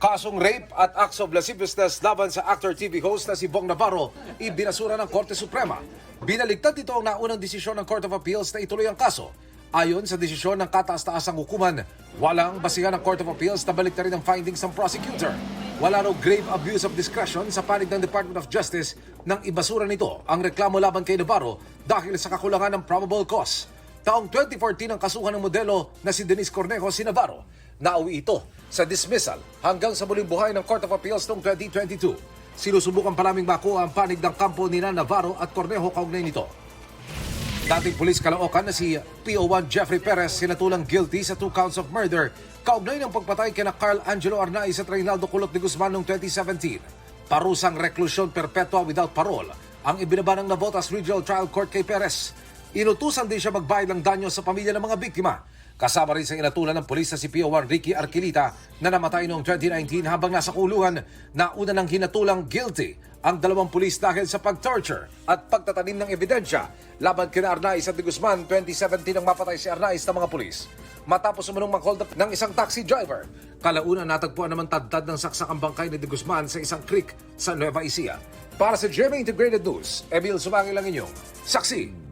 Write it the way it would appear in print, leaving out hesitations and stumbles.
Kasong rape at acts of lasciviousness laban sa actor TV host na si Bong Navarro ibinasura ng Korte Suprema. Binaligtad ito ang naunang desisyon ng Court of Appeals na ituloy ang kaso. Ayon sa desisyon ng kataas-taasang hukuman, walang basihan ng Court of Appeals na baliktarin ang findings ng prosecutor. Wala raw grave abuse of discretion sa panig ng Department of Justice nang ibasura nito ang reklamo laban kay Navarro dahil sa kakulangan ng probable cause. Taong 2014 ang kasuhan ng modelo na si Denise Cornejo si Navarro. Nauwi ito sa dismissal hanggang sa muling buhay ng Court of Appeals noong 2022. Sinusubukan pa naming makuha ang panig ng kampo ni Navarro at Cornejo kaugnay nito. Dating pulis Caloocan na si PO1 Jeffrey Perez sinatulang guilty sa 2 counts of murder kaugnay ng pagpatay kina Carl Angelo Arnaiz at Reynaldo Culot de Guzman noong 2017. Parusang reklusyon perpetua without parole ang ibinaba ng Navotas Regional Trial Court kay Perez. Inutusan din siya magbayad ng danyo sa pamilya ng mga biktima. Kasama rin sa inatulan ng pulis na si PO1 Ricky Arquilita na namatay noong 2019 habang nasa kulungan na una nang hinatulang guilty ang 2 pulis dahil sa pag-torture at pagtatanim ng ebidensya laban kina Arnaiz at de Guzman. 2017 nang mapatay si Arnaiz ng mga pulis matapos umunong mag-hold up ng isang taxi driver. Kalaunan natagpuan naman tadtad ng saksak ang bangkay ni de Guzman sa isang creek sa Nueva Ecija. Para sa GMA Integrated News, Emil Sumangil ang inyong saksi.